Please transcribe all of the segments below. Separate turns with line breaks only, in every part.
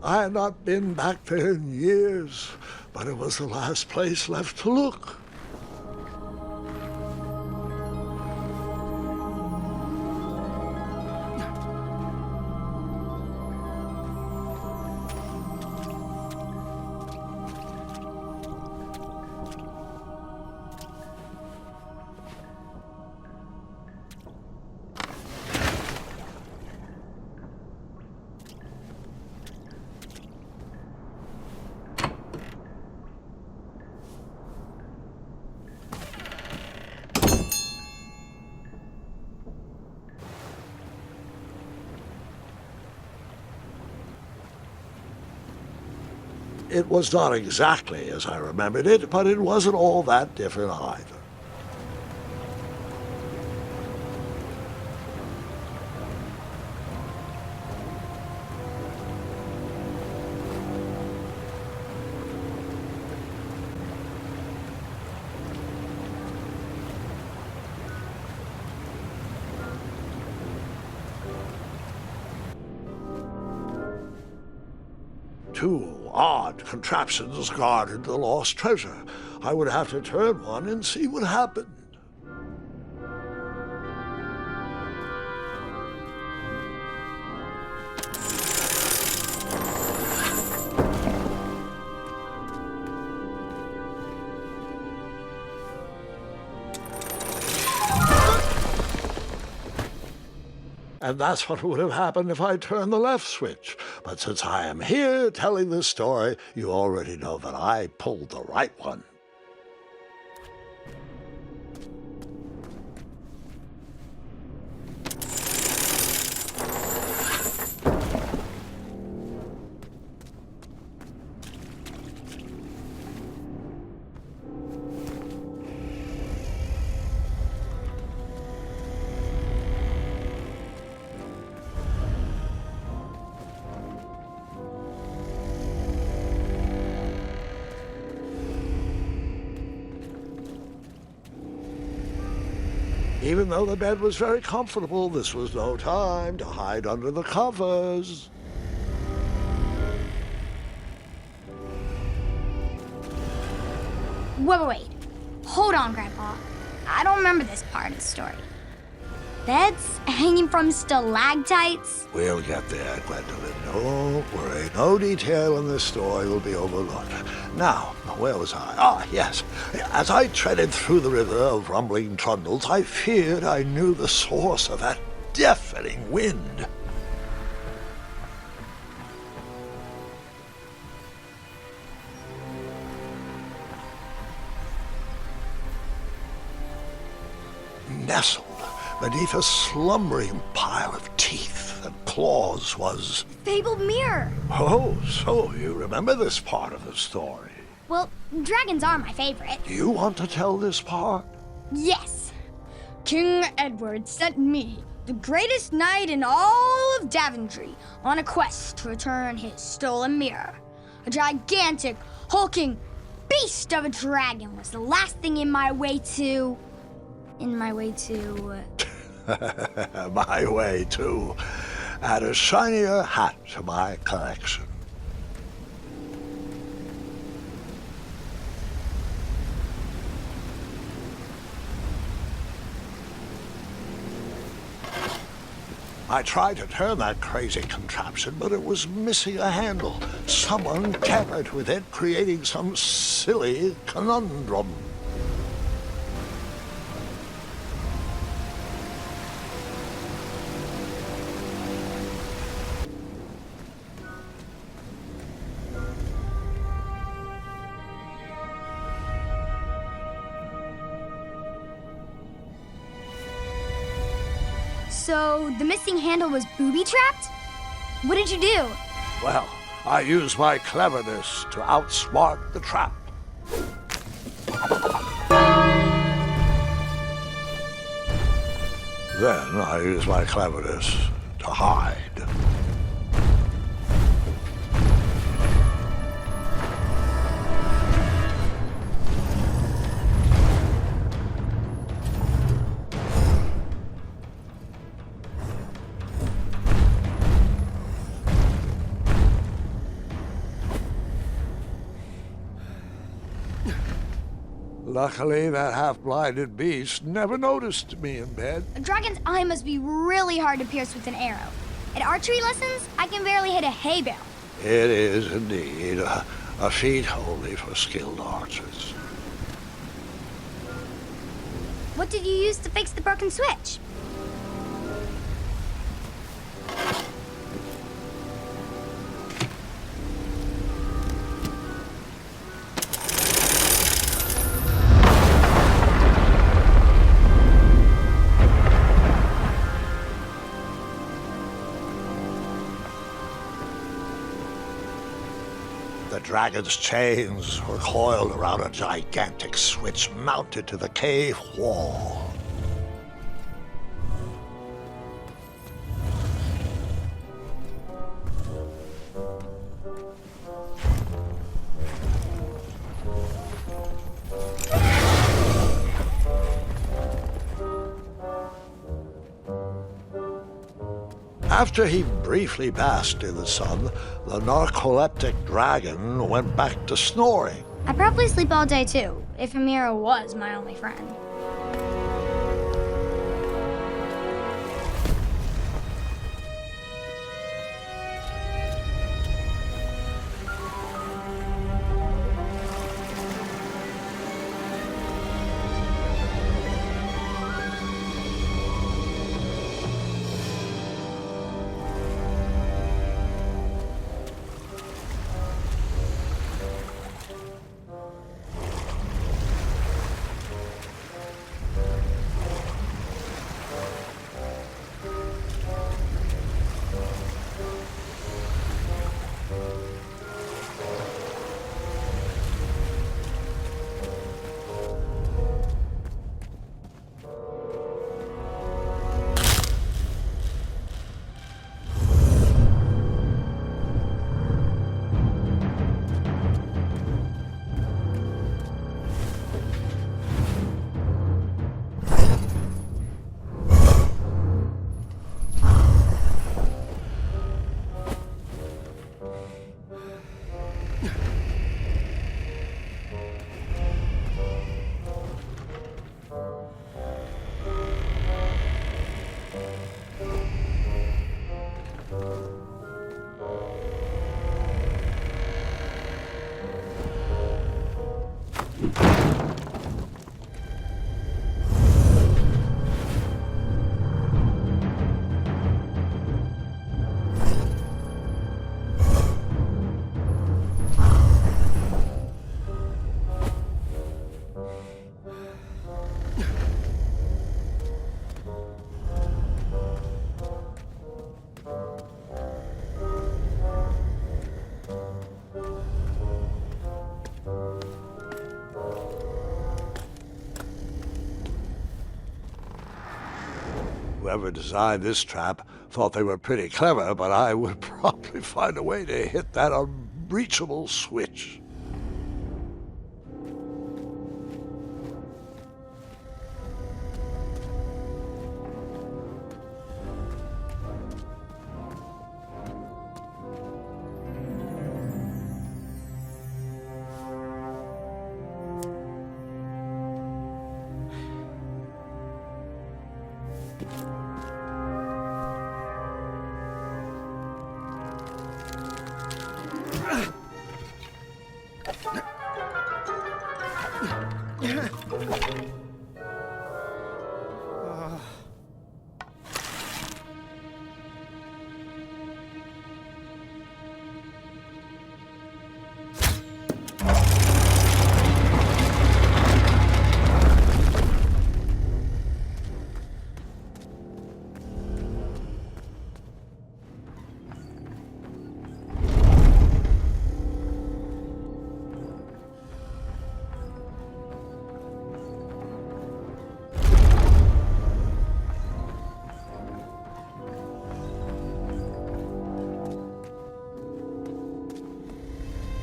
I had not been back there in years, but it was the last place left to look. It was not exactly as I remembered it, but it wasn't all that different either. Two odd contraptions guarded the lost treasure. I would have to turn one and see what happened. And that's what would have happened if I turned the left switch. But since I am here telling this story, you already know that I pulled the right one. Even though the bed was very comfortable, this was no time to hide under the covers.
Wait. Hold on, Grandpa. I don't remember this part of the story. Beds hanging from stalactites?
We'll get there, Gwendolyn. Don't worry. No detail in this story will be overlooked. Now, where was I? Ah, yes. As I treaded through the river of rumbling trundles, I feared I knew the source of that deafening wind. Nestled beneath a slumbering pile of teeth and claws was...
Fabled mirror.
Oh, so you remember this part of the story.
Well, dragons are my favorite.
Do you want to tell this part?
Yes. King Edward sent me, the greatest knight in all of Daventry, on a quest to return his stolen mirror. A gigantic, hulking beast of a dragon was the last thing in my way to... My way to add a shinier hat to my collection. I tried to turn that crazy contraption, but it was missing a handle. Someone tampered with it, creating some silly conundrum. So, the missing handle was booby-trapped? What did you do?
Well, I used my cleverness to outsmart the trap. Then I used my cleverness to hide. Luckily, that half-blinded beast never noticed me in bed.
A dragon's eye must be really hard to pierce with an arrow. At archery lessons, I can barely hit a hay bale.
It is indeed a feat only for skilled archers.
What did you use to fix the broken switch?
The dragon's chains were coiled around a gigantic switch mounted to the cave wall. After he briefly basked in the sun, the narcoleptic dragon went back to snoring.
I'd probably sleep all day too, if Amira was my only friend.
Whoever designed this trap thought they were pretty clever, but I would probably find a way to hit that unreachable switch.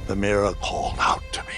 The mirror called out to me.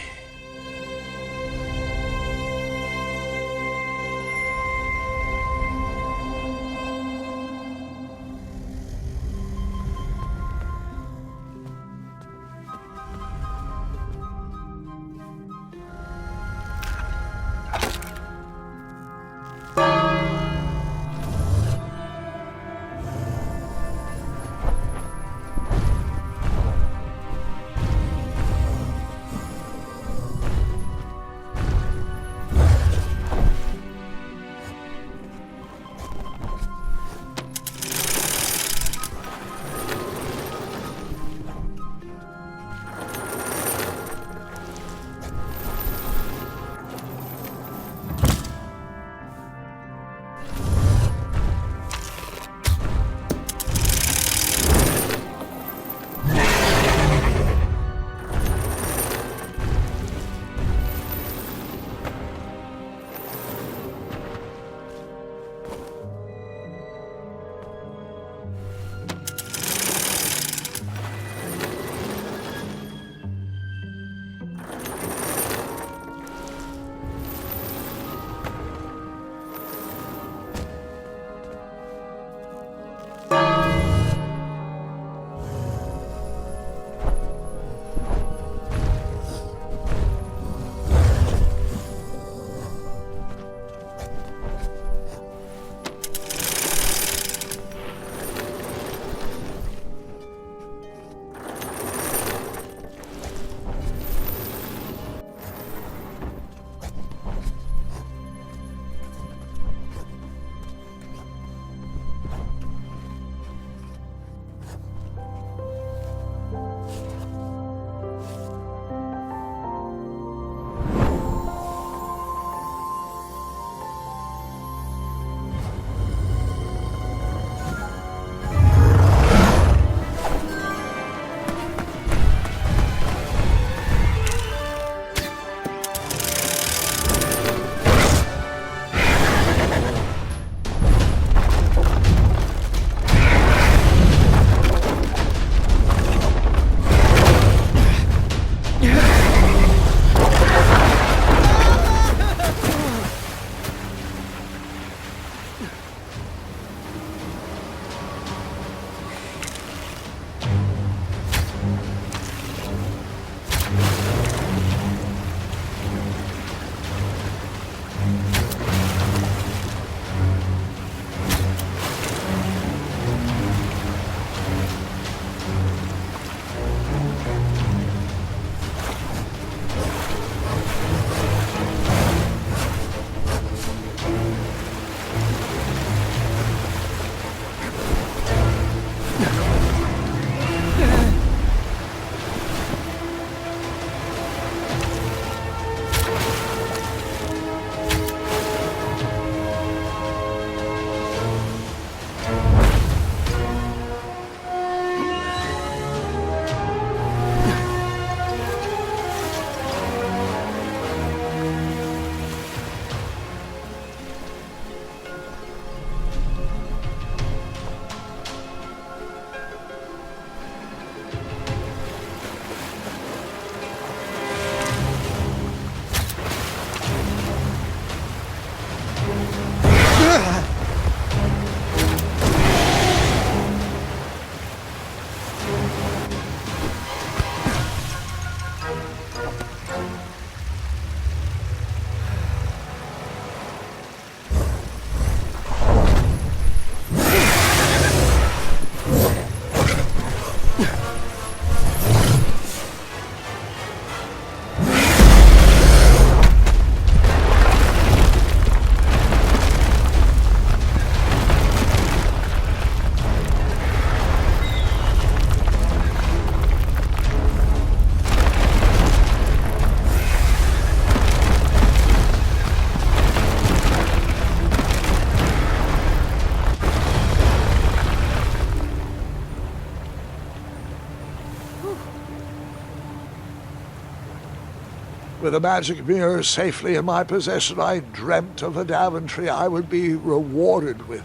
With the magic mirror safely in my possession, I dreamt of the Daventry I would be rewarded with,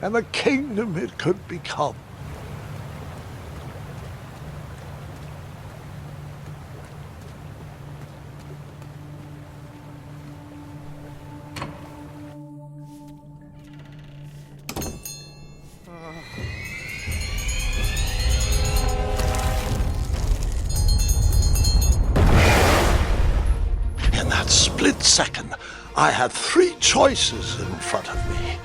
and the kingdom it could become. Split second, I had three choices in front of me.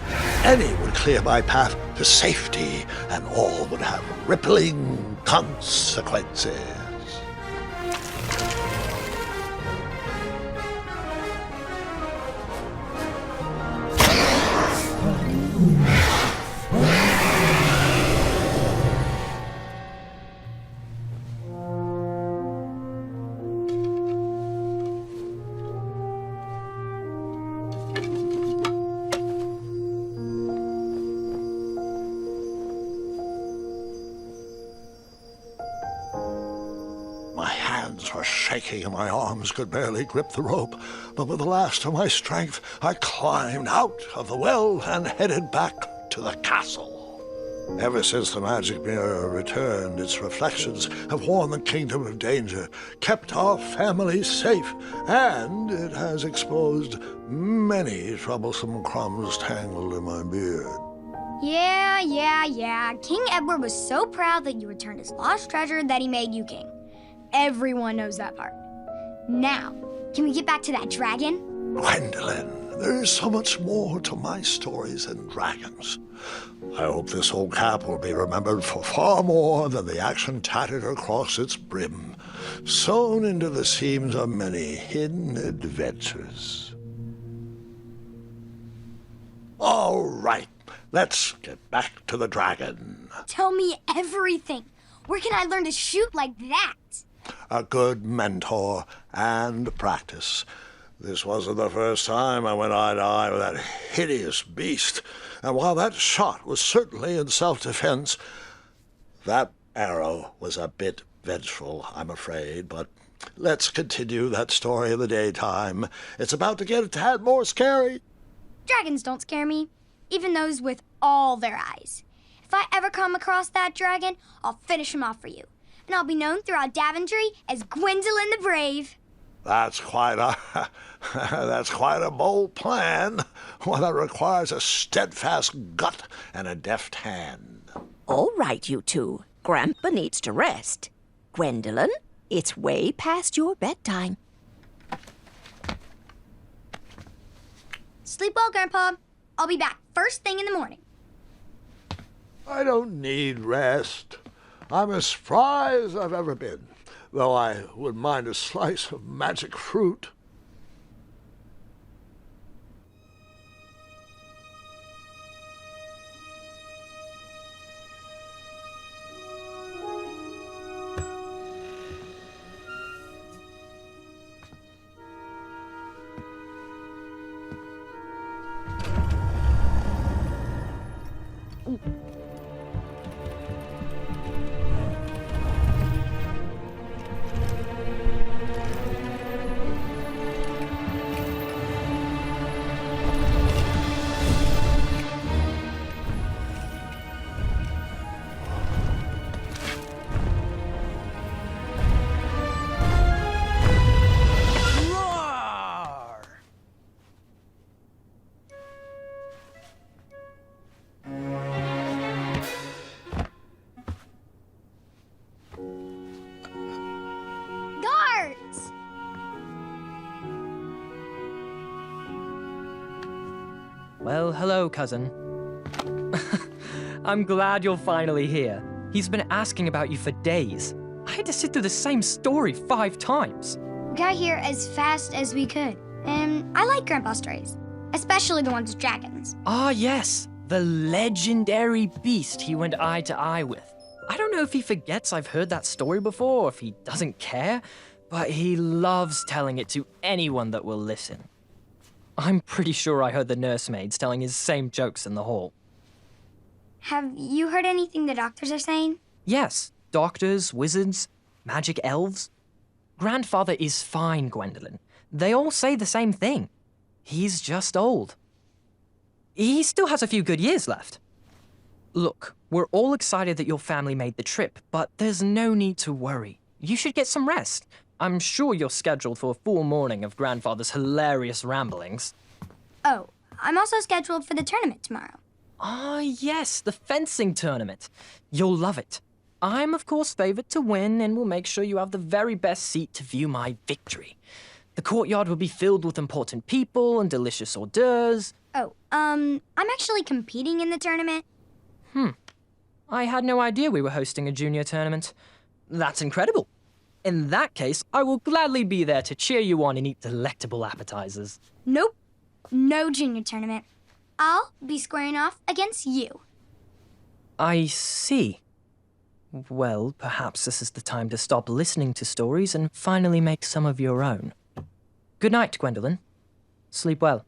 Any would clear my path to safety, and all would have rippling consequences. My hands were shaking and my arms could barely grip the rope, but with the last of my strength, I climbed out of the well and headed back to the castle. Ever since the magic mirror returned, its reflections have warned the kingdom of danger, kept our family safe, and it has exposed many troublesome crumbs tangled in my beard.
Yeah. King Edward was so proud that you returned his lost treasure that he made you king. Everyone knows that part. Now, can we get back to that dragon?
Gwendolyn, there is so much more to my stories than dragons. I hope this old cap will be remembered for far more than the action tattered across its brim, sewn into the seams of many hidden adventures. All right, let's get back to the dragon.
Tell me everything. Where can I learn to shoot like that?
A good mentor and practice. This wasn't the first time I went eye to eye with that hideous beast, and while that shot was certainly in self-defense, that arrow was a bit vengeful, I'm afraid, but let's continue that story in the daytime. It's about to get a tad more scary.
Dragons don't scare me, even those with all their eyes. If I ever come across that dragon, I'll finish him off for you. And I'll be known throughout Daventry as Gwendolyn the Brave.
That's quite a bold plan. One that requires a steadfast gut and a deft hand.
All right, you two. Grandpa needs to rest. Gwendolyn, it's way past your bedtime.
Sleep well, Grandpa. I'll be back first thing in the morning.
I don't need rest. I'm as spry as I've ever been, though I wouldn't mind a slice of magic fruit.
Guards!
Well, hello, cousin. I'm glad you're finally here. He's been asking about you for days. I had to sit through the same story 5 times.
We got here as fast as we could. And I like Grandpa's stories, especially the ones with dragons.
Ah, yes, the legendary beast he went eye to eye with. I don't know if he forgets I've heard that story before or if he doesn't care, but he loves telling it to anyone that will listen. I'm pretty sure I heard the nursemaids telling his same jokes in the hall.
Have you heard anything the doctors are saying?
Yes, doctors, wizards, magic elves. Grandfather is fine, Gwendolyn. They all say the same thing. He's just old. He still has a few good years left. Look, we're all excited that your family made the trip, but there's no need to worry. You should get some rest. I'm sure you're scheduled for a full morning of Grandfather's hilarious ramblings.
Oh, I'm also scheduled for the tournament tomorrow.
Ah, yes, the fencing tournament. You'll love it. I'm, of course, favored to win and will make sure you have the very best seat to view my victory. The courtyard will be filled with important people and delicious hors d'oeuvres.
Oh, I'm actually competing in the tournament.
I had no idea we were hosting a junior tournament. That's incredible. In that case, I will gladly be there to cheer you on and eat delectable appetizers.
Nope, no junior tournament. I'll be squaring off against you.
I see. Well, perhaps this is the time to stop listening to stories and finally make some of your own. Good night, Gwendolyn. Sleep well.